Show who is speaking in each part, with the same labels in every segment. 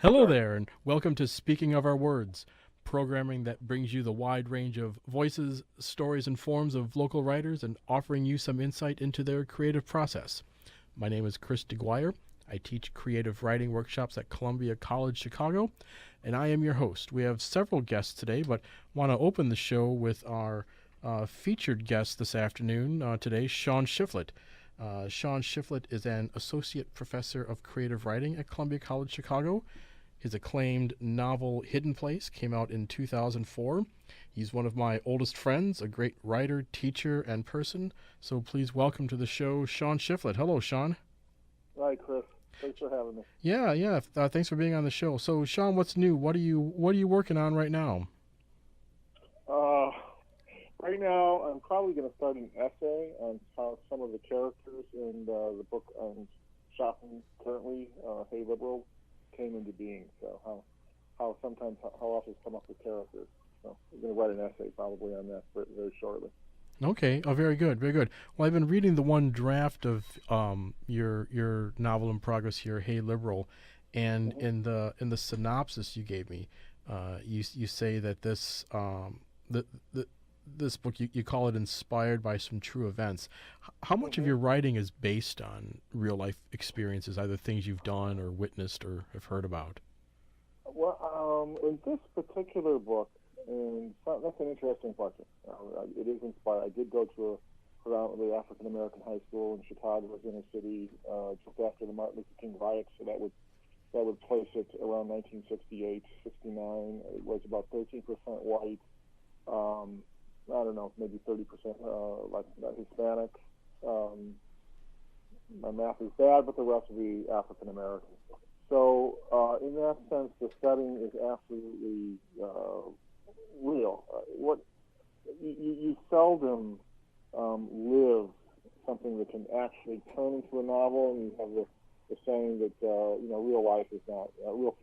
Speaker 1: Hello there, and welcome to Speaking of Our Words, programming that brings you the wide range of voices, stories, and forms of local writers and offering you some insight into their creative process. My name is Chris DeGuire. I teach creative writing workshops at Columbia College Chicago, and I am your host. We have several guests today, but want to open the show with our featured guest this afternoon, today, Shawn Shiflett. Shawn Shiflett is an associate professor of creative writing at Columbia College Chicago. His acclaimed novel Hidden Place came out in 2004. He's one of my oldest friends, a great writer, teacher, and person. So please welcome to the show, Shawn Shiflett. Hello, Shawn.
Speaker 2: Hi, Chris. Thanks for having me.
Speaker 1: Yeah. Thanks for being on the show. So, Shawn, what's new? What are you working on right now?
Speaker 2: Uh, right now, I'm probably going to start an essay on how some of the characters in the book I'm shopping currently, Hey Liberal, came into being. So how sometimes how authors come up with characters. So I'm going to write an essay probably on that very shortly.
Speaker 1: Okay. Oh, very good, very good. Well, I've been reading the one draft of your novel in progress here, Hey Liberal, and
Speaker 2: hmm
Speaker 1: in the synopsis you gave me, you say that the this book you call it inspired by some true events. How much of
Speaker 2: hmm
Speaker 1: your writing is based on real life experiences, either things you've done or witnessed or have heard about?
Speaker 2: Well, in this particular book, and that's an interesting question. It is inspired. I did go to a predominantly African American high school in Chicago's inner city just after the Martin Luther King riots, so that would place it around 1968, 69. It was about 13% white. Um, I don't know, maybe 30% like Hispanic. Um, my math is bad, but the rest would be African American. So, in that sense, the setting is absolutely real. What you seldom live something that can actually turn into a novel, and you have the saying that real life is not real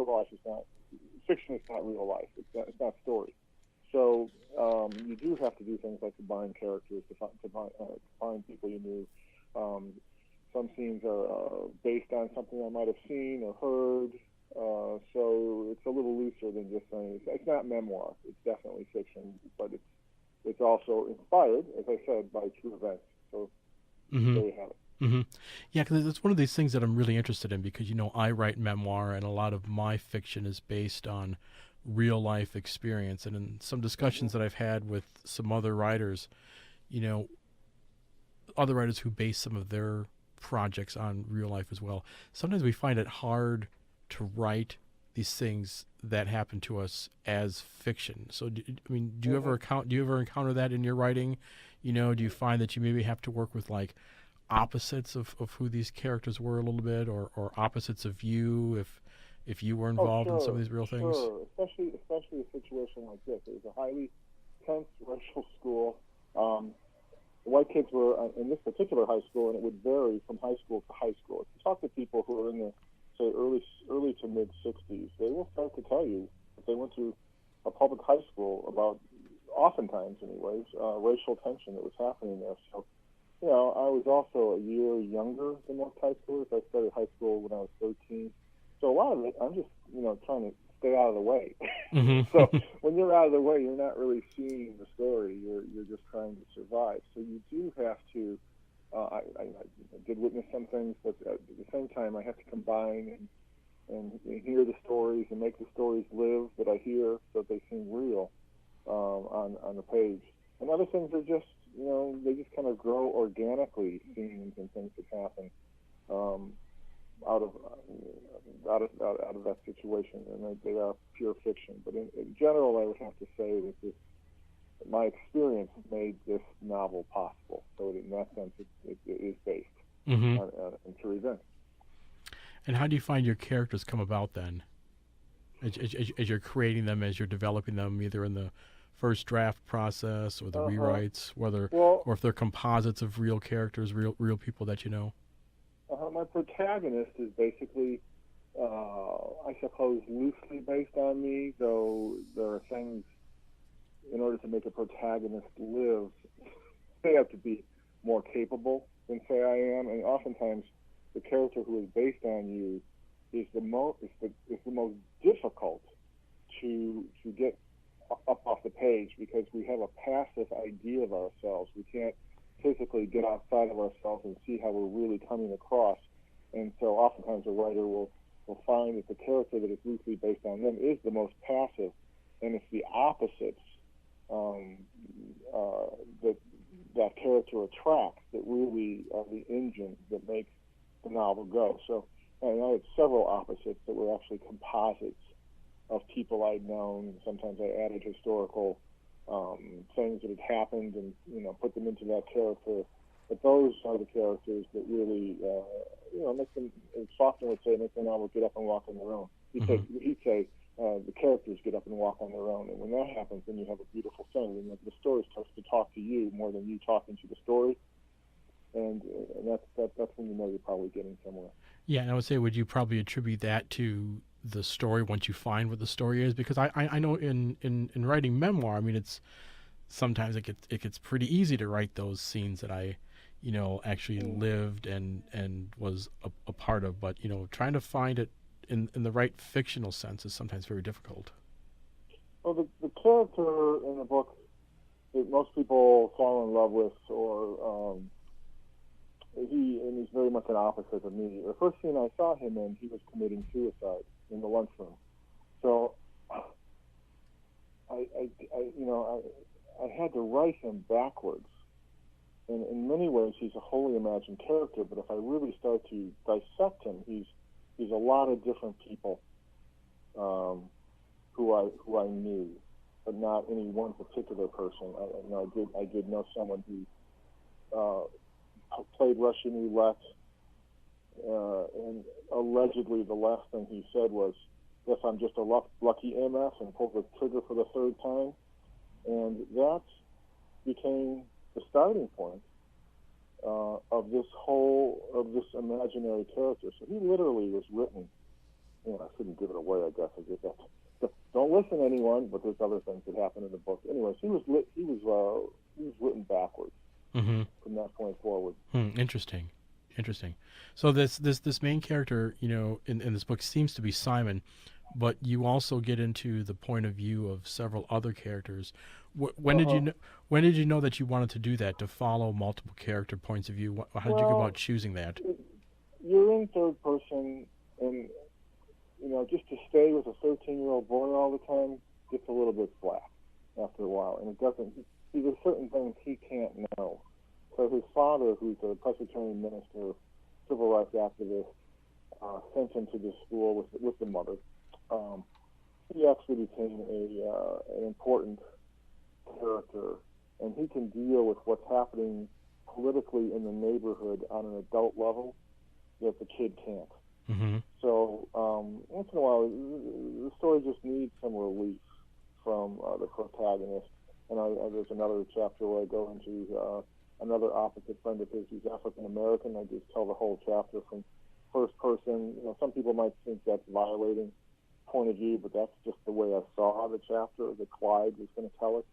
Speaker 2: life is not fiction is not real life. It's not story. So you do have to do things like combine characters to find people you knew. Um, some scenes are based on something I might have seen or heard. So it's a little looser than just saying it's not memoir. It's definitely fiction, but it's also inspired, as I said, by true events. So
Speaker 1: Mm-hmm.
Speaker 2: there you have it.
Speaker 1: Mm-hmm. Yeah, because it's one of these things that I'm really interested in because I write memoir and a lot of my fiction is based on real life experience. And in some
Speaker 2: hmm
Speaker 1: discussions that I've had with some other writers, you know, other writers who base some of their projects on real life as well. Sometimes we find it hard to write these things that happen to us as fiction. So, do you ever
Speaker 2: hmm
Speaker 1: encounter that in your writing? Do you find that you maybe have to work with like opposites of who these characters were a little bit, or opposites of you if you were
Speaker 2: Oh,
Speaker 1: involved in some of
Speaker 2: sure,
Speaker 1: these real things?
Speaker 2: sure. Especially a situation like this. It was a highly tense racial school. Um, the white kids were in this particular high school, and it would vary from high school to high school. If you talk to people who are in the say early to mid 60s, they will start to tell you that they went to a public high school about, oftentimes anyways, racial tension that was happening there. So, I was also a year younger than most high schoolers. I started high school when I was 13. So a lot of it, I'm just, trying to stay out of the way. So
Speaker 1: Mm-hmm.
Speaker 2: when you're out of the way, you're not really seeing the story. You're just trying to survive. So you do have to. I did witness some things, but at the same time, I have to combine and hear the stories and make the stories live that I hear so that they seem real on the page. And other things are just, they just kind of grow organically, scenes and things that happen um, out of out of that situation, and they are pure fiction. But in general, I would have to say that my experience made this novel possible. So in that sense, it is based
Speaker 1: Mm-hmm.
Speaker 2: on true events.
Speaker 1: And how do you find your characters come about then? As you're creating them, as you're developing them, either in the first draft process or the
Speaker 2: Uh huh.
Speaker 1: rewrites, whether
Speaker 2: Well,
Speaker 1: or if they're composites of real characters, real people that you know.
Speaker 2: my protagonist is basically, I suppose, loosely based on me, though there are things in order to make a protagonist live, they have to be more capable than say I am, and oftentimes the character who is based on you is the most difficult to get up off the page, because we have a passive idea of ourselves. We can't physically get outside of ourselves and see how we're really coming across. And so oftentimes a writer will find that the character that is loosely based on them is the most passive, and it's the opposites that character attracts that really are the engine that makes the novel go. So I had several opposites that were actually composites of people I'd known. Sometimes I added historical things that had happened and, put them into that character. But those are the characters that really, make them, as Faulkner would say, make the novel get up and walk on their own. He'd say the characters get up and walk on their own. And when that happens, then you have a beautiful thing. And the story starts to talk to you more than you talking to the story. And that's when you know you're probably getting somewhere.
Speaker 1: Yeah, and I would say, would you probably attribute that to the story once you find what the story is? Because I know in writing memoir, I mean, it's sometimes it gets pretty easy to write those scenes that I actually lived and was a part of, but trying to find it in the right fictional sense is sometimes very difficult.
Speaker 2: Well, the character in the book that most people fall in love with, or he's very much an opposite of me. The first scene I saw him in, he was committing suicide in the lunchroom. So I had to write him backwards. And in many ways, he's a wholly imagined character. But if I really start to dissect him, he's a lot of different people who I knew, but not any one particular person. I did know someone who played Russian roulette, and allegedly the last thing he said was, "Yes, I'm just a lucky MF," and pulled the trigger for the third time. And that became the starting point of this imaginary character. So he literally was written. I shouldn't give it away, I guess. I guess that. Don't listen to anyone, but there's other things that happen in the book. Anyways, he was written backwards from that point forward.
Speaker 1: Interesting. So this main character, in this book seems to be Simon, but you also get into the point of view of several other characters. When did you know that you wanted to do that, to follow multiple character points of view? How did you go about choosing that?
Speaker 2: You're in third person, and just to stay with a 13-year-old boy all the time gets a little bit flat after a while, and it doesn't. There's certain things he can't know. So his father, who's a Presbyterian minister, civil rights activist, sent him to this school with the mother. He actually became an important character, and he can deal with what's happening politically in the neighborhood on an adult level that the kid can't.
Speaker 1: Mm-hmm.
Speaker 2: So once in a while, the story just needs some relief from the protagonist. And there's another chapter where I go into another opposite friend of his who's African American. I just tell the whole chapter from first person. Some people might think that's violating point of view, but that's just the way I saw the chapter that Clyde was going to tell it.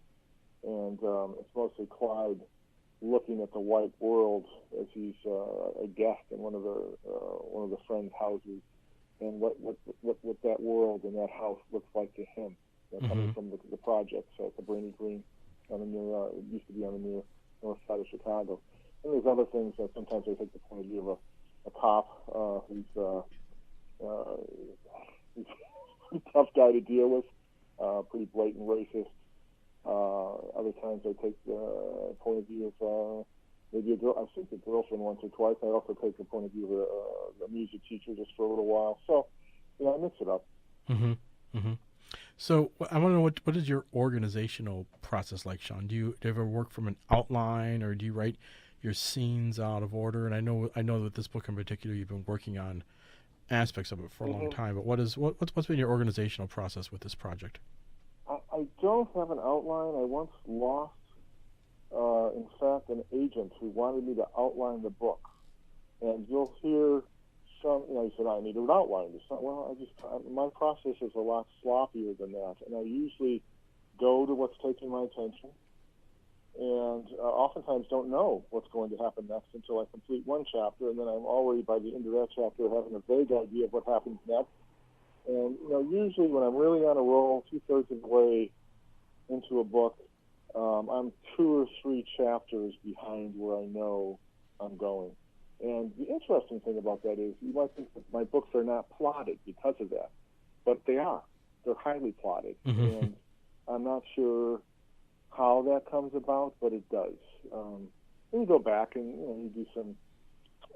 Speaker 2: And it's mostly Clyde looking at the white world as he's a guest in one of the friends' houses, and what that world and that house looks like to him, coming from the project. So it's a Brainy Green on the near, it used to be on the near north side of Chicago. And there's other things that sometimes I take the point of view of a cop who's a tough guy to deal with, pretty blatant racist. Other times I take the point of view of maybe a girl. I've seen the girlfriend once or twice. I also take the point of view of a music teacher just for a little while. So, I mix it up.
Speaker 1: Mm-hmm. Mm-hmm. So I want to know what is your organizational process like, Shawn? Do you ever work from an outline, or do you write your scenes out of order? And I know with this book in particular, you've been working on aspects of it for a long time. But what's been your organizational process with this project?
Speaker 2: I don't have an outline. I once lost, in fact, an agent who wanted me to outline the book. And you'll hear some, he said, I need an outline. Well, my process is a lot sloppier than that. And I usually go to what's taking my attention. and oftentimes don't know what's going to happen next until I complete one chapter, and then I'm already, by the end of that chapter, having a vague idea of what happens next. And, usually when I'm really on a roll, 2/3 of the way into a book, I'm 2 or 3 chapters behind where I know I'm going. And the interesting thing about that is you might think that my books are not plotted because of that, but they are. They're highly plotted.
Speaker 1: Mm-hmm.
Speaker 2: And I'm not sure how that comes about, but it does. Then you go back and you do some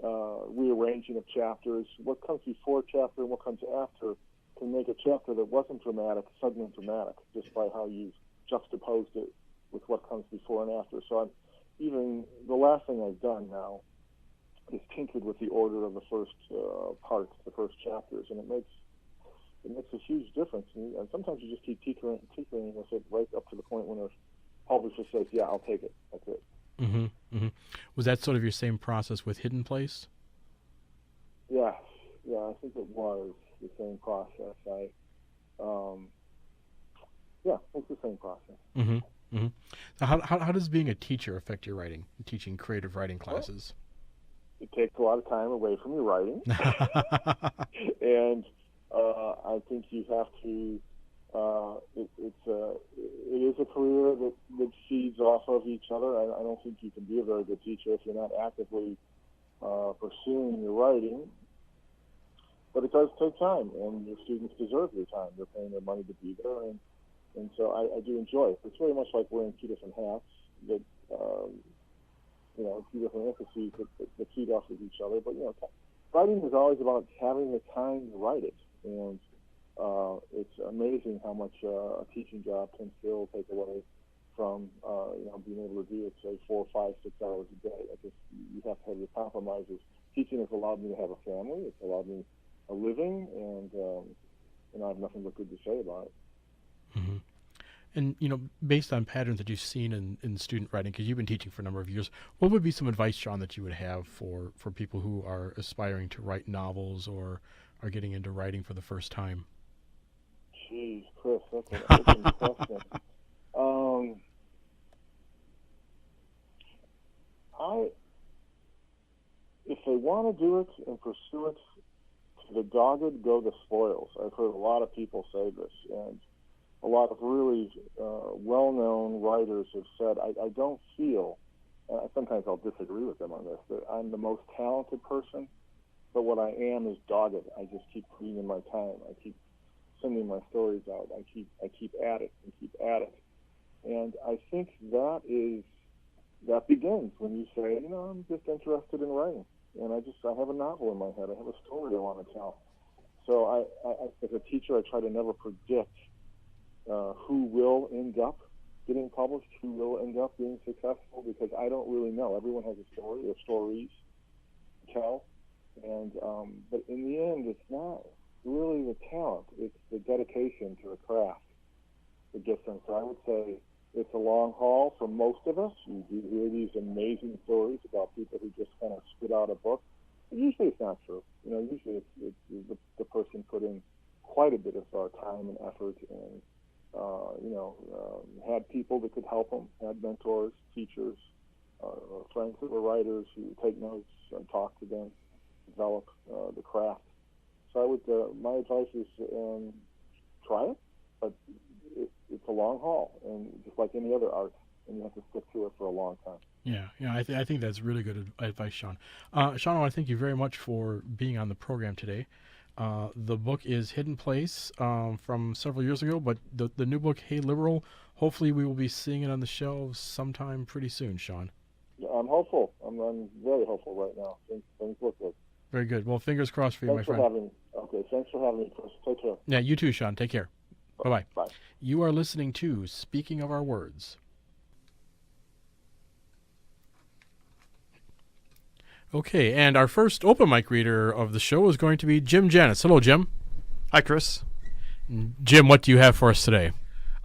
Speaker 2: rearranging of chapters. What comes before a chapter and what comes after can make a chapter that wasn't dramatic suddenly dramatic, just by how you've juxtaposed it with what comes before and after. So the last thing I've done now is tinkered with the order of the first parts, the first chapters, and it makes a huge difference. And sometimes you just keep tinkering with it right up to the point when a publisher says, "Yeah, I'll take it." That's it.
Speaker 1: Mm-hmm. Mm-hmm. Was that sort of your same process with Hidden Place?
Speaker 2: Yeah, I think it was the same process. It's the same process.
Speaker 1: Mm-hmm. Mm-hmm. So how does being a teacher affect your writing, teaching creative writing classes?
Speaker 2: It takes a lot of time away from your writing, and I think you have to. It is a career that feeds off of each other. I don't think you can be a very good teacher if you're not actively pursuing your writing. But it does take time, and your students deserve your time. They're paying their money to be there, and so I do enjoy it. It's very much like wearing 2 different hats that, 2 different emphases that feed off of each other. But, writing is always about having the time to write it. And it's amazing how much a teaching job can still take away from, being able to do it, say, 4, 5, 6 hours a day. You have to have your compromises. Teaching has allowed me to have a family. It's allowed me a living, and I have nothing but good to say about it.
Speaker 1: Mm-hmm. And, based on patterns that you've seen in student writing, because you've been teaching for a number of years, what would be some advice, Shawn, that you would have for people who are aspiring to write novels or are getting into writing for the first time?
Speaker 2: Jeez, Chris, that's an open question. If they want to do it and pursue it, to the dogged go the spoils. I've heard a lot of people say this, and a lot of really well-known writers have said, I don't feel, sometimes I'll disagree with them on this, that I'm the most talented person, but what I am is dogged. I just keep putting in my time. I keep sending my stories out. I keep at it and keep at it. And I think that begins when you say, I'm just interested in writing. And I have a novel in my head. I have a story I want to tell. So I as a teacher, I try to never predict who will end up getting published, who will end up being successful, because I don't really know. Everyone has a story or stories to tell. And but in the end, it's not really the talent. It's the dedication to the craft that gets them. So I would say it's a long haul for most of us. You do hear these amazing stories about people who just kind of spit out a book. But usually it's not true. Usually it's the person put in quite a bit of time and effort, and had people that could help them, had mentors, teachers, friends that were writers who would take notes and talk to them, develop the craft. So I would, my advice is try it, but it's a long haul, and just like any other art, and you have to stick to it for a long time.
Speaker 1: Yeah, I think that's really good advice, Shawn. Shawn, I want to thank you very much for being on the program today. The book is Hidden Place from several years ago, but the new book, Hey Liberal, hopefully we will be seeing it on the shelves sometime pretty soon, Shawn.
Speaker 2: Yeah, I'm hopeful. I'm very hopeful right now. Things look good.
Speaker 1: Very good. Well, fingers crossed for you, my friend.
Speaker 2: Thanks for having me, Chris. Take care.
Speaker 1: Yeah, you too, Shawn. Take care. Bye-bye.
Speaker 2: Bye.
Speaker 1: You are listening to Speaking of Our Words. Okay, and our first open mic reader of the show is going to be Jim Janus. Hello, Jim.
Speaker 3: Hi, Chris.
Speaker 1: Jim, what do you have for us today?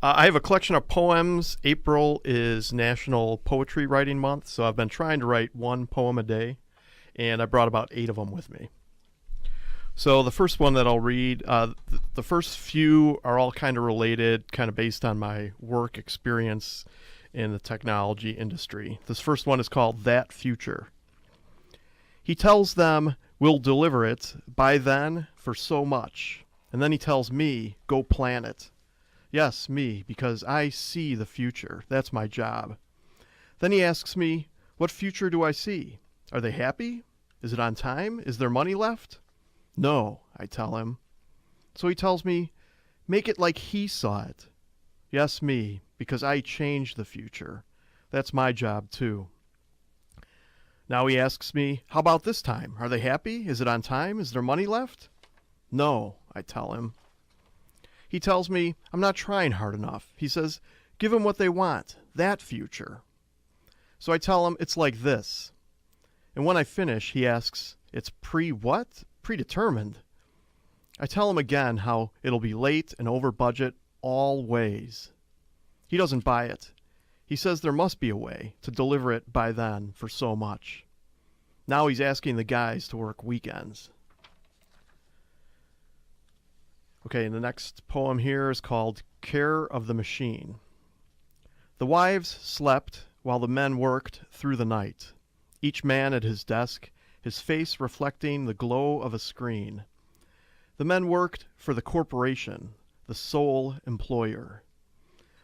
Speaker 3: I have a collection of poems. April is National Poetry Writing Month, so I've been trying to write one poem a day, and I brought about 8 of them with me. So the first one that I'll read, the first few are all kind of related, kind of based on my work experience in the technology industry. This first one is called That Future. He tells them we'll deliver it by then for so much. And then he tells me, go plan it. Yes, me, because I see the future. That's my job. Then he asks me, what future do I see? Are they happy? Is it on time? Is there money left? No, I tell him. So he tells me, make it like he saw it. Yes, me, because I changed the future. That's my job, too. Now he asks me, how about this time? Are they happy? Is it on time? Is there money left? No, I tell him. He tells me, I'm not trying hard enough. He says, give them what they want, that future. So I tell him it's like this. And when I finish, he asks, it's pre-what? Predetermined. I tell him again how it'll be late and over budget all ways. He doesn't buy it. He says there must be a way to deliver it by then for so much. Now he's asking the guys to work weekends. Okay, and the next poem here is called Care of the Machine. The wives slept while the men worked through the night, each man at his desk, his face reflecting the glow of a screen. The men worked for the corporation, the sole employer.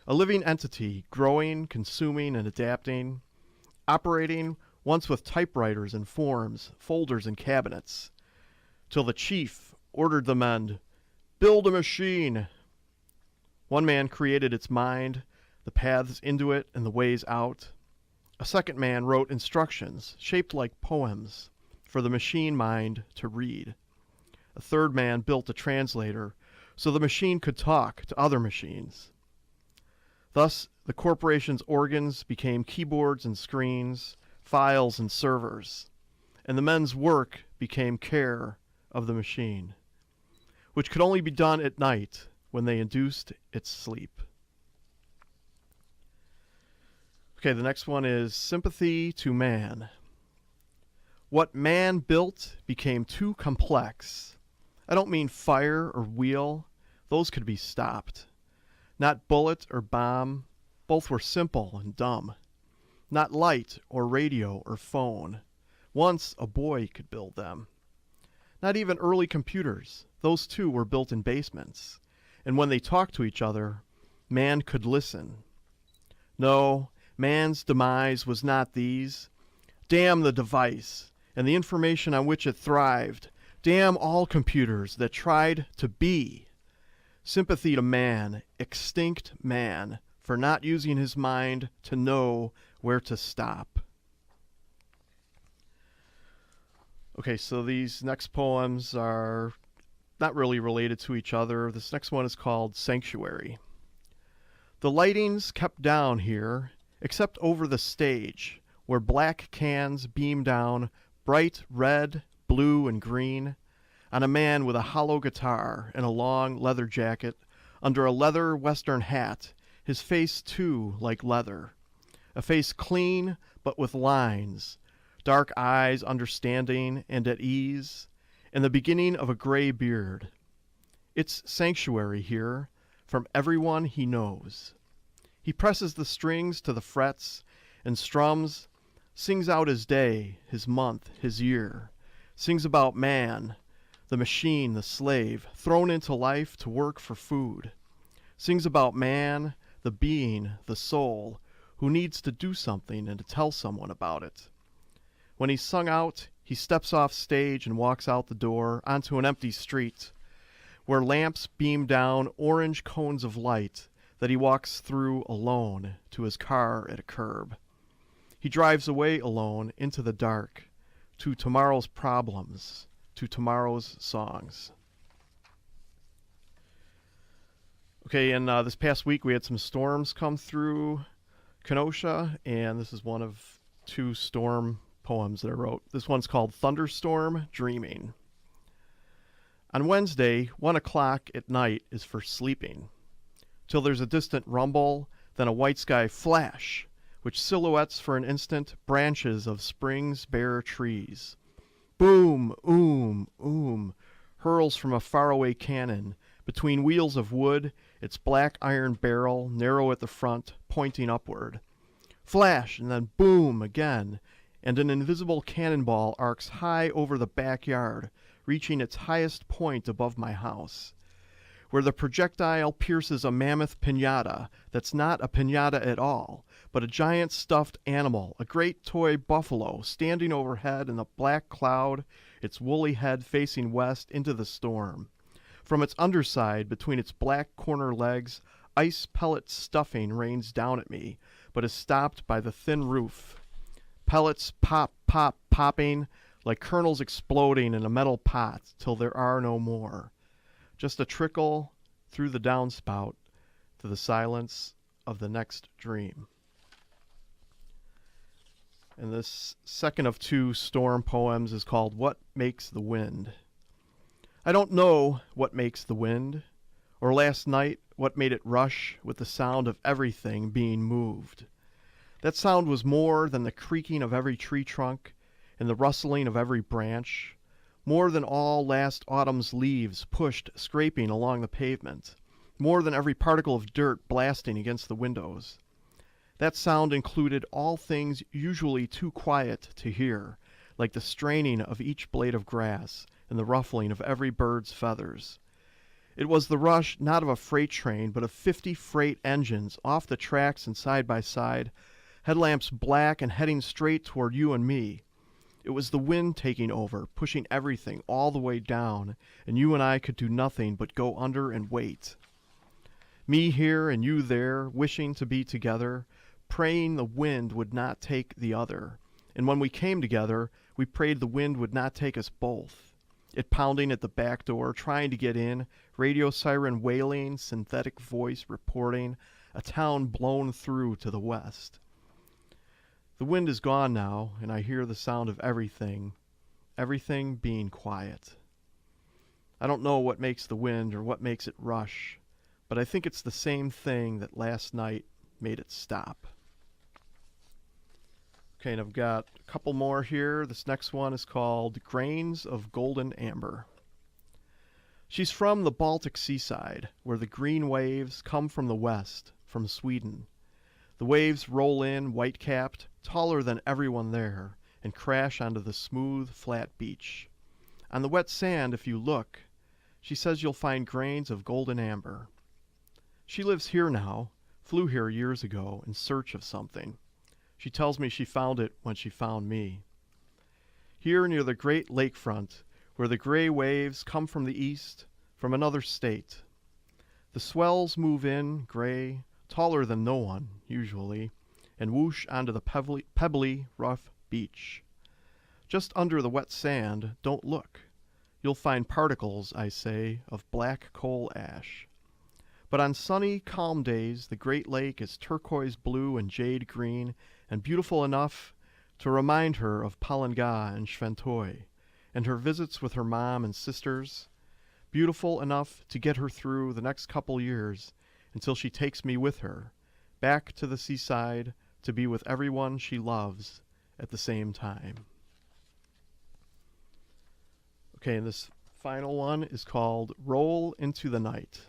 Speaker 3: A living entity, growing, consuming, and adapting, operating once with typewriters and forms, folders and cabinets, till the chief ordered the men, build a machine. One man created its mind, the paths into it and the ways out. A second man wrote instructions, shaped like poems, for the machine mind to read. A third man built a translator so the machine could talk to other machines. Thus, the corporation's organs became keyboards and screens, files and servers, and the men's work became care of the machine, which could only be done at night when they induced its sleep. Okay, the next one is Sympathy to Man. What man built became too complex. I don't mean fire or wheel. Those could be stopped. Not bullet or bomb. Both were simple and dumb. Not light or radio or phone. Once a boy could build them. Not even early computers. Those too were built in basements. And when they talked to each other, man could listen. No, man's demise was not these. Damn the device and the information on which it thrived. Damn all computers that tried to be. Sympathy to man, extinct man, for not using his mind to know where to stop. Okay, so these next poems are not really related to each other. This next one is called Sanctuary. The lighting's kept down here, except over the stage, where black cans beam down bright red, blue, and green on a man with a hollow guitar and a long leather jacket under a leather western hat, his face too like leather. A face clean but with lines, dark eyes understanding and at ease, and the beginning of a gray beard. It's sanctuary here from everyone he knows. He presses the strings to the frets and strums, sings out his day, his month, his year, sings about man, the machine, the slave, thrown into life to work for food, sings about man, the being, the soul, who needs to do something and to tell someone about it. When he's sung out, he steps off stage and walks out the door onto an empty street, where lamps beam down orange cones of light that he walks through alone to his car at a curb. He drives away alone into the dark, to tomorrow's problems, to tomorrow's songs. Okay, and this past week we had some storms come through Kenosha, and this is one of two storm poems that I wrote. This one's called Thunderstorm Dreaming. On Wednesday, 1 o'clock at night is for sleeping, till there's a distant rumble, then a white sky flash, which silhouettes for an instant branches of spring's bare trees. Boom, oom, oom, hurls from a faraway cannon, between wheels of wood, its black iron barrel, narrow at the front, pointing upward. Flash, and then boom again, and an invisible cannonball arcs high over the backyard, reaching its highest point above my house, where the projectile pierces a mammoth piñata that's not a piñata at all, but a giant stuffed animal, a great toy buffalo standing overhead in the black cloud, its woolly head facing west into the storm. From its underside, between its black corner legs, ice pellet stuffing rains down at me, but is stopped by the thin roof. Pellets pop, pop, popping, like kernels exploding in a metal pot till there are no more. Just a trickle through the downspout to the silence of the next dream. And this second of two storm poems is called What Makes the Wind. I don't know what makes the wind, or last night what made it rush with the sound of everything being moved. That sound was more than the creaking of every tree trunk and the rustling of every branch, more than all last autumn's leaves pushed scraping along the pavement, more than every particle of dirt blasting against the windows. That sound included all things usually too quiet to hear, like the straining of each blade of grass and the ruffling of every bird's feathers. It was the rush not of a freight train, but of 50 freight engines off the tracks and side by side, headlamps black and heading straight toward you and me. It was the wind taking over, pushing everything all the way down, and you and I could do nothing but go under and wait. Me here and you there, wishing to be together, praying the wind would not take the other. And when we came together, we prayed the wind would not take us both. It pounding at the back door, trying to get in, radio siren wailing, synthetic voice reporting, a town blown through to the west. The wind is gone now, and I hear the sound of everything being quiet. I don't know what makes the wind or what makes it rush, but I think it's the same thing that last night made it stop. Okay, and I've got a couple more here. This next one is called Grains of Golden Amber. She's from the Baltic seaside, where the green waves come from the west, from Sweden. The waves roll in, white-capped, taller than everyone there, and crash onto the smooth, flat beach. On the wet sand, if you look, she says you'll find grains of golden amber. She lives here now, flew here years ago in search of something. She tells me she found it when she found me. Here near the great lakefront, where the gray waves come from the east, from another state. The swells move in, gray, taller than no one, usually, and whoosh onto the pebbly, rough beach. Just under the wet sand, don't look. You'll find particles, I say, of black coal ash. But on sunny, calm days, the Great Lake is turquoise blue and jade green, and beautiful enough to remind her of Palanga and Schwentoy, and her visits with her mom and sisters, beautiful enough to get her through the next couple years until she takes me with her, back to the seaside to be with everyone she loves at the same time. Okay, and this final one is called Roll into the Night.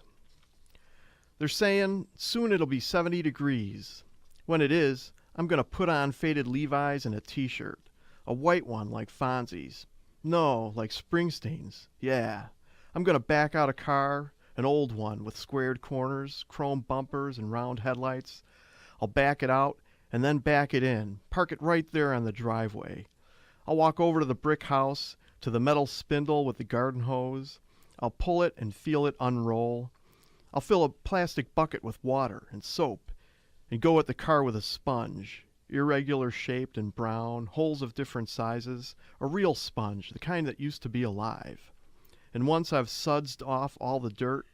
Speaker 3: They're saying soon it'll be 70 degrees. When it is, I'm going to put on faded Levi's and a t-shirt, a white one like Fonzie's. No, like Springsteen's. Yeah. I'm going to back out a car, an old one with squared corners, chrome bumpers, and round headlights. I'll back it out and then back it in, park it right there on the driveway. I'll walk over to the brick house, to the metal spindle with the garden hose. I'll pull it and feel it unroll. I'll fill a plastic bucket with water and soap and go at the car with a sponge, irregular shaped and brown, holes of different sizes, a real sponge, the kind that used to be alive. And once I've sudsed off all the dirt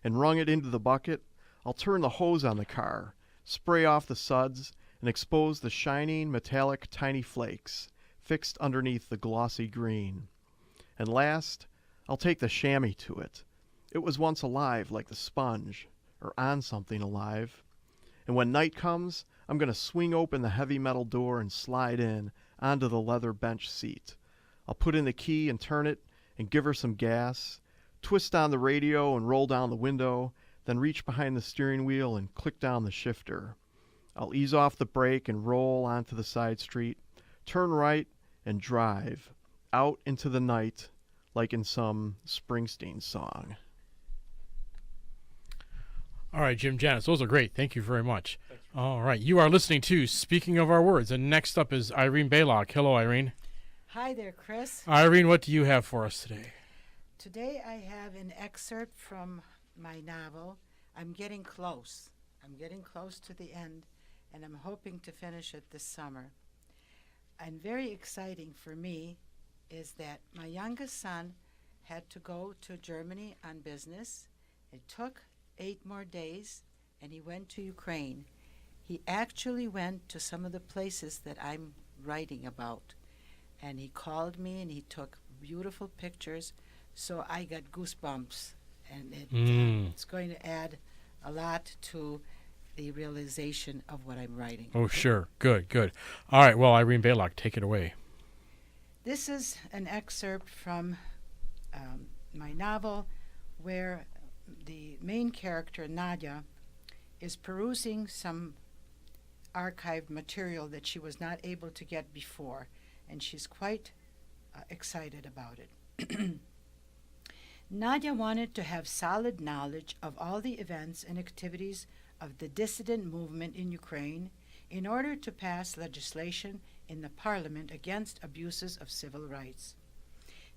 Speaker 3: and wrung it into the bucket, I'll turn the hose on the car, spray off the suds, and expose the shining, metallic, tiny flakes fixed underneath the glossy green. And last, I'll take the chamois to it. It was once alive like the sponge, or on something alive. And when night comes, I'm going to swing open the heavy metal door and slide in onto the leather bench seat. I'll put in the key and turn it and give her some gas, twist on the radio and roll down the window, then reach behind the steering wheel and click down the shifter. I'll ease off the brake and roll onto the side street, turn right, and drive out into the night like in some Springsteen song.
Speaker 1: All right, Jim, Janus, those are great. Thank you very much. All right, you are listening to Speaking of Our Words, and next up is Irene Bilak. Hello, Irene.
Speaker 4: Hi there, Chris.
Speaker 1: Irene, what do you have for us today?
Speaker 4: Today I have an excerpt from my novel, I'm Getting Close. I'm getting close to the end, and I'm hoping to finish it this summer. And very exciting for me is that my youngest son had to go to Germany on business. It took 8 more days, and he went to Ukraine. He actually went to some of the places that I'm writing about, and he called me and he took beautiful pictures, so I got goosebumps, and it's going to add a lot to the realization of what I'm writing.
Speaker 1: Oh, sure. Good, good. All right, well, Irene Bilak, take it away.
Speaker 4: This is an excerpt from my novel where the main character, Nadia, is perusing some archived material that she was not able to get before, and she's quite excited about it. Nadia wanted to have solid knowledge of all the events and activities of the dissident movement in Ukraine in order to pass legislation in the parliament against abuses of civil rights.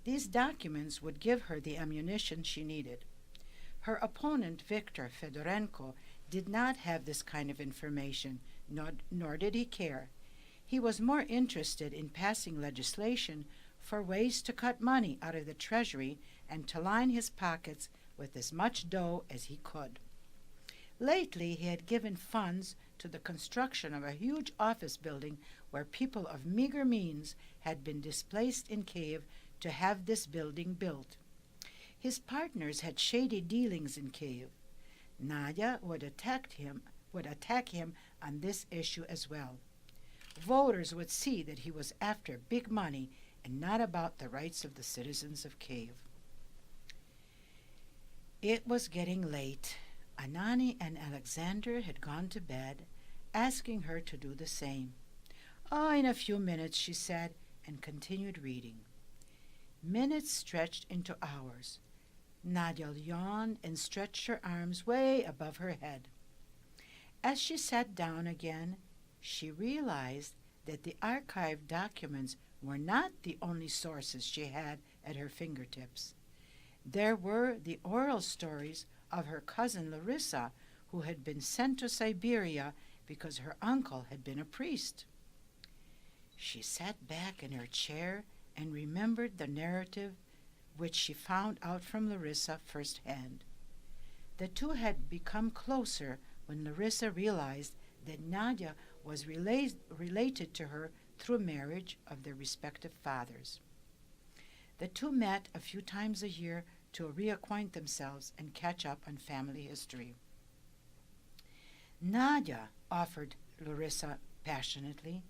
Speaker 4: These documents would give her the ammunition she needed. Her opponent, Viktor Fedorenko, did not have this kind of information, nor did he care. He was more interested in passing legislation for ways to cut money out of the treasury and to line his pockets with as much dough as he could. Lately, he had given funds to the construction of a huge office building where people of meager means had been displaced in Kiev to have this building built. His partners had shady dealings in Kiev. Nadia would attack him on this issue as well. Voters would see that he was after big money and not about the rights of the citizens of Kiev. It was getting late. Anani and Alexander had gone to bed, asking her to do the same. "Oh, in a few minutes," she said, and continued reading. Minutes stretched into hours. Nadia yawned and stretched her arms way above her head. As she sat down again, she realized that the archived documents were not the only sources she had at her fingertips. There were the oral stories of her cousin Larissa, who had been sent to Siberia because her uncle had been a priest. She sat back in her chair and remembered the narrative which she found out from Larissa firsthand. The two had become closer when Larissa realized that Nadia was related to her through marriage of their respective fathers. The two met a few times a year to reacquaint themselves and catch up on family history. "Nadia," offered Larissa passionately,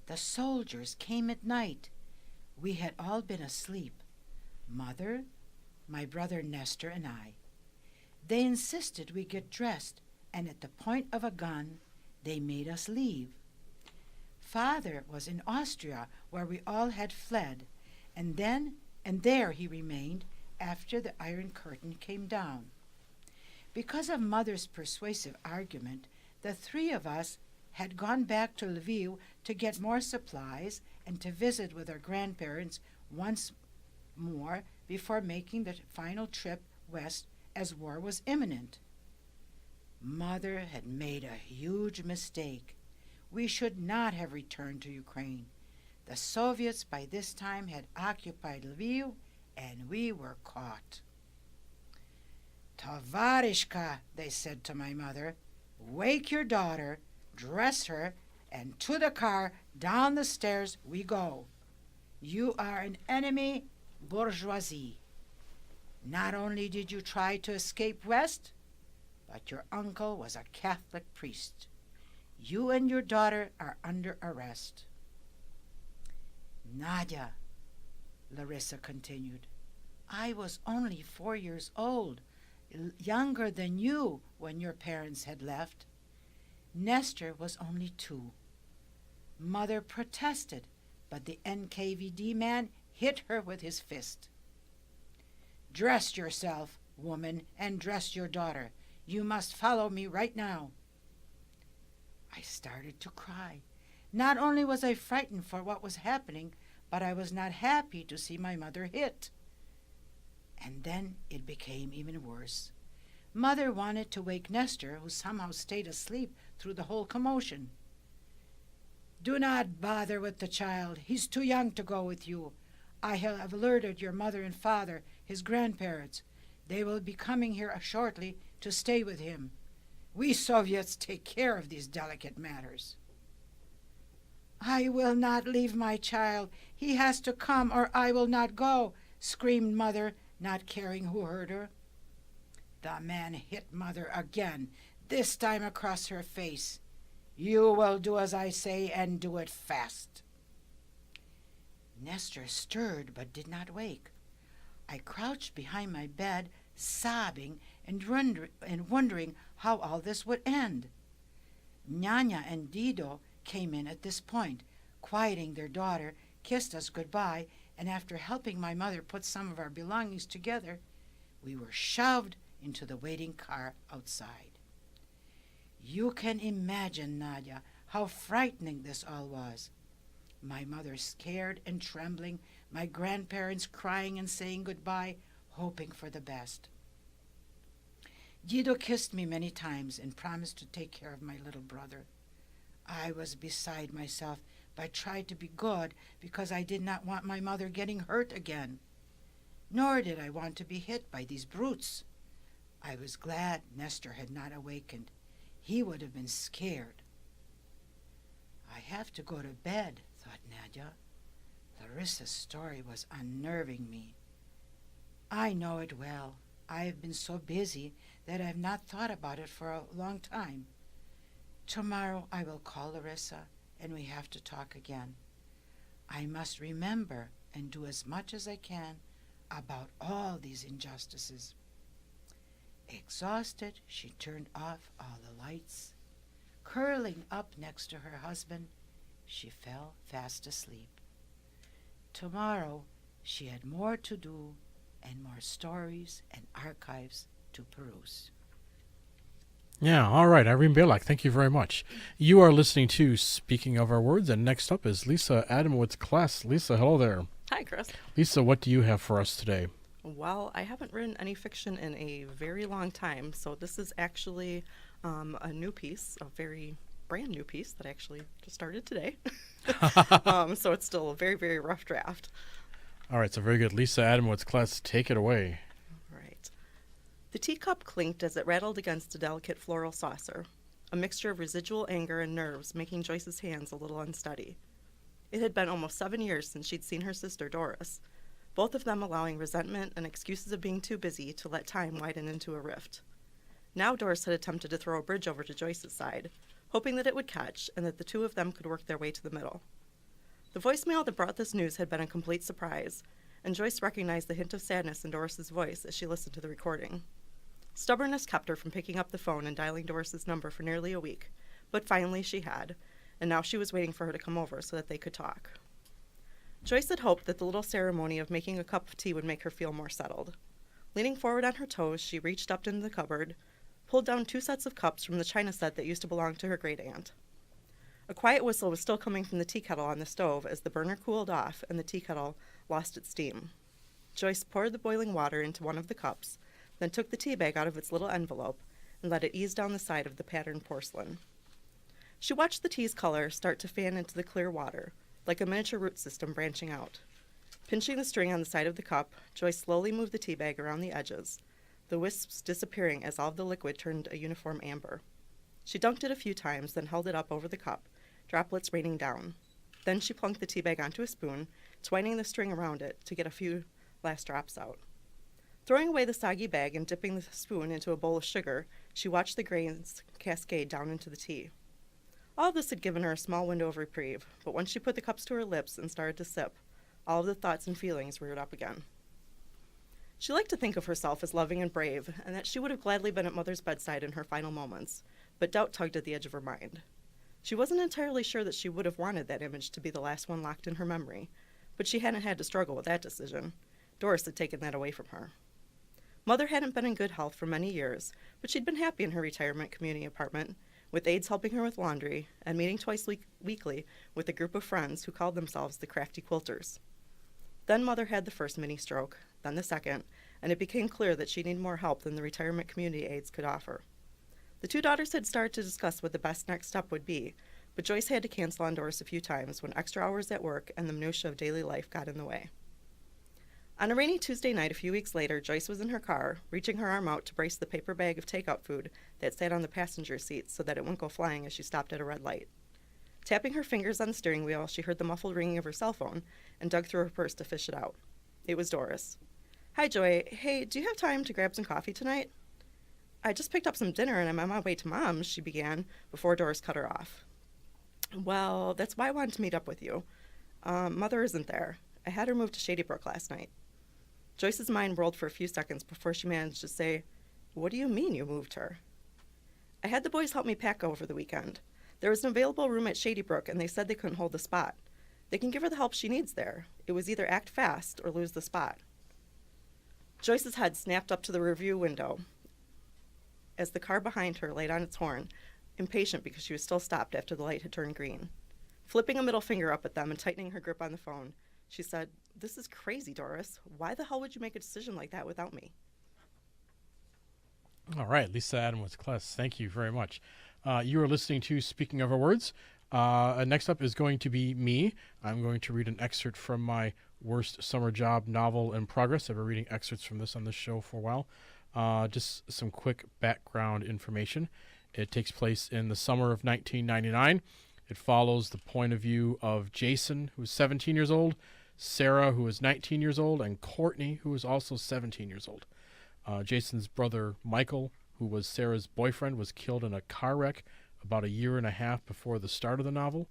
Speaker 4: "the soldiers came at night. We had all been asleep. Mother, my brother Nestor, and I. They insisted we get dressed, and at the point of a gun, they made us leave. Father was in Austria, where we all had fled, and there he remained after the Iron Curtain came down. Because of Mother's persuasive argument, the 3 of us had gone back to Lviv to get more supplies and to visit with our grandparents once more before making the final trip west as war was imminent. Mother had made a huge mistake. We should not have returned to Ukraine. The Soviets by this time had occupied Lviv, and we were caught. Tovarishka," they said to my mother, "wake your daughter, dress her, and to the car, down the stairs we go. You are an enemy bourgeoisie. Not only did you try to escape west, but your uncle was a Catholic priest. You and your daughter are under arrest." "Nadia," Larissa continued, "I was only 4 years old, younger than you when your parents had left. Nestor was only 2. Mother protested, but the NKVD man hit her with his fist. "Dress yourself, woman, and dress your daughter. You must follow me right now." I started to cry. Not only was I frightened for what was happening, but I was not happy to see my mother hit. And then it became even worse. Mother wanted to wake Nestor, who somehow stayed asleep through the whole commotion. "Do not bother with the child. He's too young to go with you. I have alerted your mother and father, his grandparents. They will be coming here shortly to stay with him. We Soviets take care of these delicate matters." "I will not leave my child. He has to come or I will not go," screamed Mother, not caring who heard her. The man hit Mother again, this time across her face. "You will do as I say and do it fast." Nestor stirred but did not wake. I crouched behind my bed, sobbing and wondering how all this would end. Nyanya and Dido came in at this point, quieting their daughter, kissed us goodbye, and after helping my mother put some of our belongings together, we were shoved into the waiting car outside. You can imagine, Nadia, how frightening this all was. My mother scared and trembling, my grandparents crying and saying goodbye, hoping for the best. Dido kissed me many times and promised to take care of my little brother. I was beside myself, but tried to be good because I did not want my mother getting hurt again. Nor did I want to be hit by these brutes. I was glad Nestor had not awakened. He would have been scared. I have to go to bed, thought Nadia. Larissa's story was unnerving me. I know it well. I have been so busy that I have not thought about it for a long time. Tomorrow I will call Larissa and we have to talk again. I must remember and do as much as I can about all these injustices. Exhausted, she turned off all the lights. Curling up next to her husband, she fell fast asleep. Tomorrow she had more to do and more stories and archives to peruse.
Speaker 1: Yeah, all right, Irene Bilak, thank you very much. You are listening to Speaking of Our Words, and next up is Lisa Adamowicz Kless. Lisa, hello there.
Speaker 5: Hi, Chris.
Speaker 1: Lisa, what do you have for us today?
Speaker 5: Well, I haven't written any fiction in a very long time, so this is actually a new piece, a very brand new piece that I actually just started today. So it's still a very, very rough draft.
Speaker 1: All right, so very good. Lisa Adamowicz Kless, take it away.
Speaker 5: Right. The teacup clinked as it rattled against a delicate floral saucer, a mixture of residual anger and nerves making Joyce's hands a little unsteady. It had been almost 7 years since she'd seen her sister Doris, both of them allowing resentment and excuses of being too busy to let time widen into a rift. Now Doris had attempted to throw a bridge over to Joyce's side, hoping that it would catch and that the two of them could work their way to the middle. The voicemail that brought this news had been a complete surprise, and Joyce recognized the hint of sadness in Doris's voice as she listened to the recording. Stubbornness kept her from picking up the phone and dialing Doris's number for nearly a week, but finally she had, and now she was waiting for her to come over so that they could talk. Joyce had hoped that the little ceremony of making a cup of tea would make her feel more settled. Leaning forward on her toes, she reached up into the cupboard, pulled down 2 sets of cups from the china set that used to belong to her great-aunt. A quiet whistle was still coming from the tea kettle on the stove as the burner cooled off and the tea kettle lost its steam. Joyce poured the boiling water into one of the cups, then took the tea bag out of its little envelope and let it ease down the side of the patterned porcelain. She watched the tea's color start to fan into the clear water, like a miniature root system branching out. Pinching the string on the side of the cup, Joyce slowly moved the tea bag around the edges, the wisps disappearing as all of the liquid turned a uniform amber. She dunked it a few times, then held it up over the cup, droplets raining down. Then she plunked the tea bag onto a spoon, twining the string around it to get a few last drops out. Throwing away the soggy bag and dipping the spoon into a bowl of sugar, she watched the grains cascade down into the tea. All of this had given her a small window of reprieve, but once she put the cups to her lips and started to sip, all of the thoughts and feelings reared up again. She liked to think of herself as loving and brave, and that she would have gladly been at Mother's bedside in her final moments, but doubt tugged at the edge of her mind. She wasn't entirely sure that she would have wanted that image to be the last one locked in her memory, but she hadn't had to struggle with that decision. Doris had taken that away from her. Mother hadn't been in good health for many years, but she'd been happy in her retirement community apartment, with aides helping her with laundry and meeting twice weekly with a group of friends who called themselves the Crafty Quilters. Then Mother had the first mini-stroke, then the second, and it became clear that she needed more help than the retirement community aides could offer. The two daughters had started to discuss what the best next step would be, but Joyce had to cancel on Doris a few times when extra hours at work and the minutiae of daily life got in the way. On a rainy Tuesday night a few weeks later, Joyce was in her car, reaching her arm out to brace the paper bag of takeout food that sat on the passenger seat so that it wouldn't go flying as she stopped at a red light. Tapping her fingers on the steering wheel, she heard the muffled ringing of her cell phone and dug through her purse to fish it out. It was Doris. "Hi, Joy. Hey, do you have time to grab some coffee tonight?" "I just picked up some dinner and I'm on my way to Mom's," she began, before Doris cut her off. "Well, that's why I wanted to meet up with you. Mother isn't there. I had her moved to Shady Brook last night." Joyce's mind whirled for a few seconds before she managed to say, "What do you mean you moved her?" "I had the boys help me pack over the weekend. There was an available room at Shady Brook, and they said they couldn't hold the spot. They can give her the help she needs there. It was either act fast or lose the spot." Joyce's head snapped up to the rearview window as the car behind her laid on its horn, impatient because she was still stopped after the light had turned green. Flipping a middle finger up at them and tightening her grip on the phone, she said, "This is crazy, Doris. Why the hell would you make a decision like that without me?"
Speaker 1: All right, Lisa Adamowicz, Kless, thank you very much. You are listening to Speaking of Our Words. Next up is going to be me. I'm going to read an excerpt from my worst summer job novel in progress. I've been reading excerpts from this on this show for a while. Just some quick background information. It takes place in the summer of 1999. It follows the point of view of Jason, who is 17 years old, Sarah, who is 19 years old, and Courtney, who is also 17 years old. Jason's brother, Michael, who was Sarah's boyfriend, was killed in a car wreck about a year and a half before the start of the novel.